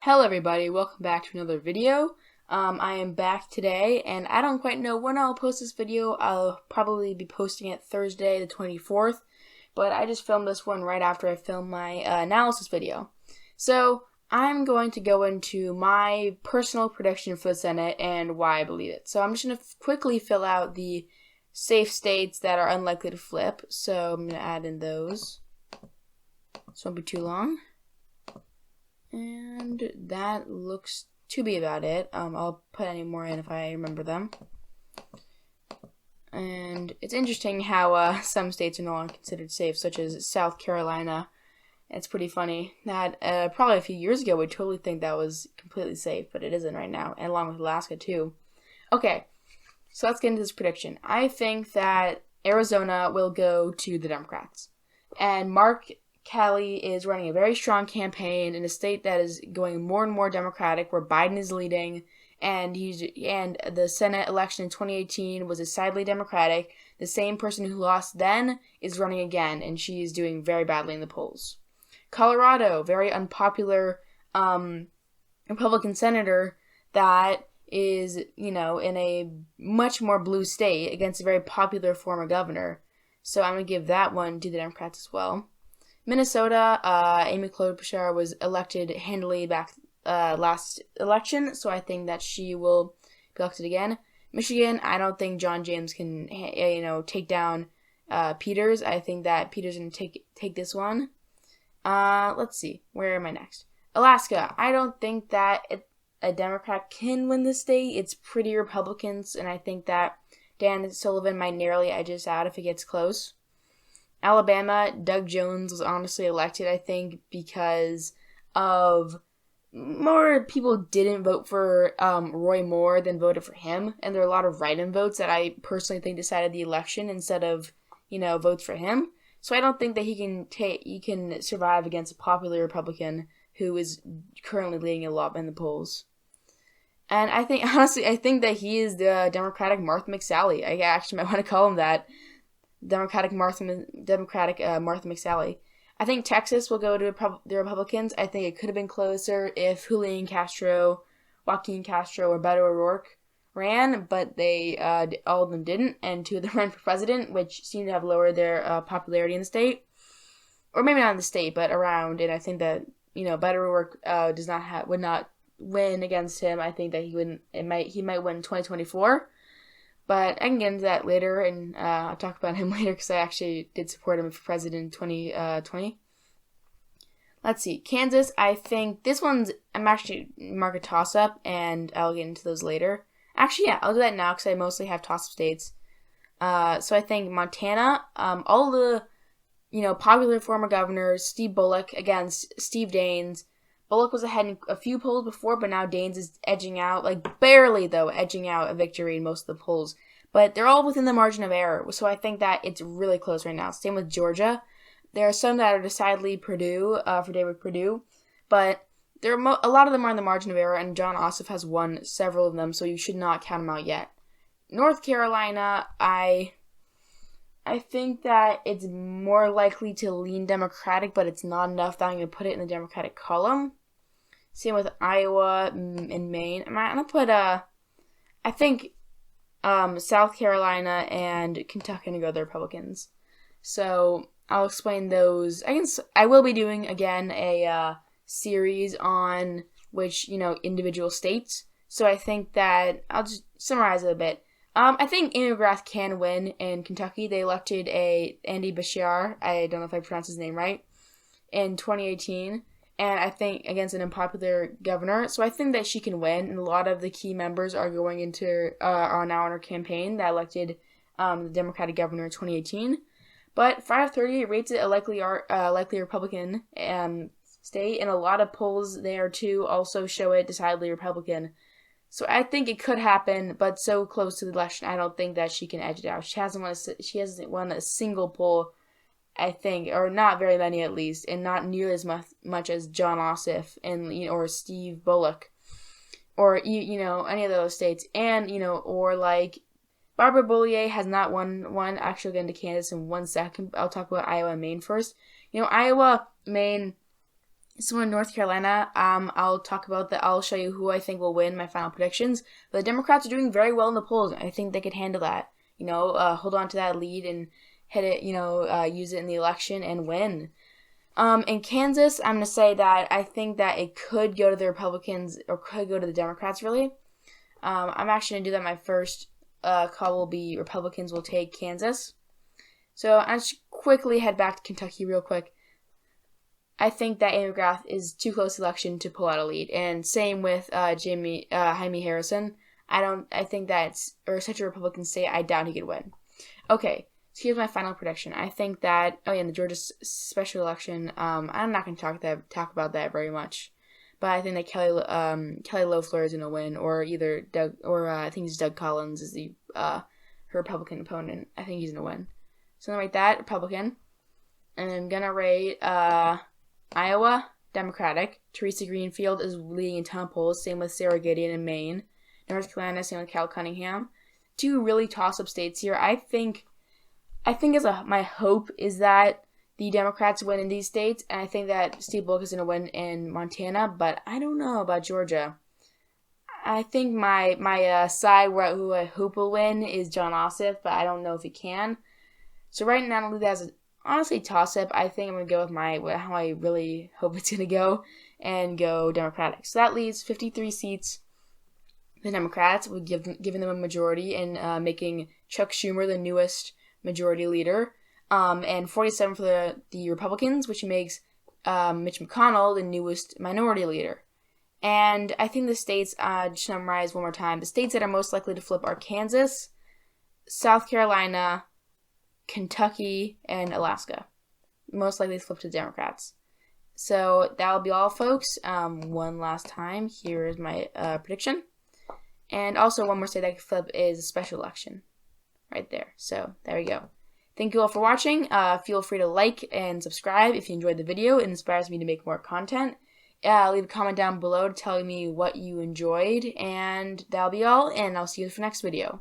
Hello everybody, welcome back to another video. I am back today, and I don't quite know when I'll post this video. I'll probably be posting it Thursday the 24th, but I just filmed this one right after I filmed my analysis video. So, I'm going to go into my personal prediction for the Senate and why I believe it. So I'm just going to quickly fill out the safe states that are unlikely to flip. So I'm going to add in those. This won't be too long. And that looks to be about it. I'll put any more in if I remember them. And it's interesting how some states are no longer considered safe, such as South Carolina. It's pretty funny that probably a few years ago we'd totally think that was completely safe, but it isn't right now, and along with Alaska too. Okay, so let's get into this prediction. I think that Arizona will go to the Democrats, and Mark Kelly is running a very strong campaign in a state that is going more and more Democratic, where Biden is leading, and the Senate election in 2018 was decidedly Democratic. The same person who lost then is running again, and she is doing very badly in the polls. Colorado, very unpopular Republican senator that is, in a much more blue state against a very popular former governor. So I'm going to give that one to the Democrats as well. Minnesota, Amy Klobuchar was elected handily back last election, so I think that she will be elected again. Michigan, I don't think John James can, take down Peters. I think that Peters is going to take this one. Let's see. Where am I next? Alaska. I don't think that a Democrat can win the state. It's pretty Republicans, and I think that Dan Sullivan might narrowly edge us out if it gets close. Alabama, Doug Jones was honestly elected, I think, because of more people didn't vote for Roy Moore than voted for him, and there are a lot of write-in votes that I personally think decided the election instead of, votes for him. So I don't think that he can survive against a popular Republican who is currently leading a lot in the polls. And I think, honestly, that he is the Democratic Martha McSally. I actually might want to call him that. Democratic Martha McSally. I think Texas will go to the Republicans. I think it could have been closer if Julian Castro, Joaquin Castro, or Beto O'Rourke ran, but they all of them didn't, and two of them ran for president, which seemed to have lowered their popularity in the state, or maybe not in the state, but around. And I think that Beto O'Rourke would not win against him. I think that he might win in 2024. But I can get into that later, and I'll talk about him later because I actually did support him for president in 2020. Let's see. Kansas, I think this one's, I'm actually mark a toss-up, and I'll get into those later. Actually, yeah, I'll do that now because I mostly have toss-up states. So I think Montana, all the, popular former governors, Steve Bullock against Steve Daines. Bullock was ahead in a few polls before, but now Daines is edging out, barely though, edging out a victory in most of the polls. But they're all within the margin of error, so I think that it's really close right now. Same with Georgia. There are some that are decidedly Purdue, for David Perdue, but a lot of them are in the margin of error, and Jon Ossoff has won several of them, so you should not count him out yet. North Carolina, I think that it's more likely to lean Democratic, but it's not enough that I'm going to put it in the Democratic column. Same with Iowa and Maine. I'm going to put, I think South Carolina and Kentucky are going to go to the Republicans. So I'll explain those. I will be doing, again, a series on which, individual states. So I think that I'll just summarize it a bit. I think Amy McGrath can win in Kentucky. They elected Andy Beshear, I don't know if I pronounced his name right, in 2018. And I think against an unpopular governor. So I think that she can win. And a lot of the key members are going into, are now on her campaign that elected the Democratic governor in 2018. But 530 rates it a likely Republican state. And a lot of polls there too also show it decidedly Republican. So I think it could happen, but so close to the election, I don't think that she can edge it out. She hasn't won a single poll, I think, or not very many at least, and not nearly as much as Jon Ossoff and or Steve Bullock, or any of those states, and or like Barbara Bollier has not won one. Actually, I'll get into Kansas in 1 second. I'll talk about Iowa and Maine first. Iowa, Maine, So in North Carolina, I'll talk about that. I'll show you who I think will win, my final predictions. But the Democrats are doing very well in the polls. I think they could handle that. Hold on to that lead and hit it. Use it in the election and win. In Kansas, I'm going to say that I think that it could go to the Republicans or could go to the Democrats, really. I'm actually going to do that. My first call will be Republicans will take Kansas. So I'll just quickly head back to Kentucky real quick. I think that Amy McGrath is too close to election to pull out a lead. And same with Jaime Harrison. I think that's, or such a Republican state, I doubt he could win. Okay, so here's my final prediction. I think that, in the Georgia special election, I'm not going to talk about that very much. But I think that Kelly Loeffler is going to win, or either Doug, or I think it's Doug Collins is her Republican opponent. I think he's going to win. So I'm going to rate that Republican. And I'm going to rate Iowa, Democratic. Teresa Greenfield is leading in ton polls. Same with Sarah Gideon in Maine. North Carolina, same with Cal Cunningham. Two really toss-up states here. I think my hope is that the Democrats win in these states, and I think that Steve Bullock is going to win in Montana, but I don't know about Georgia. I think my side who I hope will win is Jon Ossoff, but I don't know if he can. So right now, I'll leave that as a honestly toss-up. I think I'm going to go with how I really hope it's going to go and go Democratic. So that leaves 53 seats. The Democrats would giving them a majority and making Chuck Schumer the newest majority leader. And 47 for the Republicans, which makes Mitch McConnell the newest minority leader. And I think the states, just to summarize one more time, the states that are most likely to flip are Kansas, South Carolina, Kentucky, and Alaska. Most likely to flip to the Democrats. So that'll be all, folks. One last time, here is my prediction. And also one more state that could flip is a special election. Right there. So there we go. Thank you all for watching. Feel free to like and subscribe if you enjoyed the video. It inspires me to make more content. Leave a comment down below telling me what you enjoyed. And that'll be all. And I'll see you for the next video.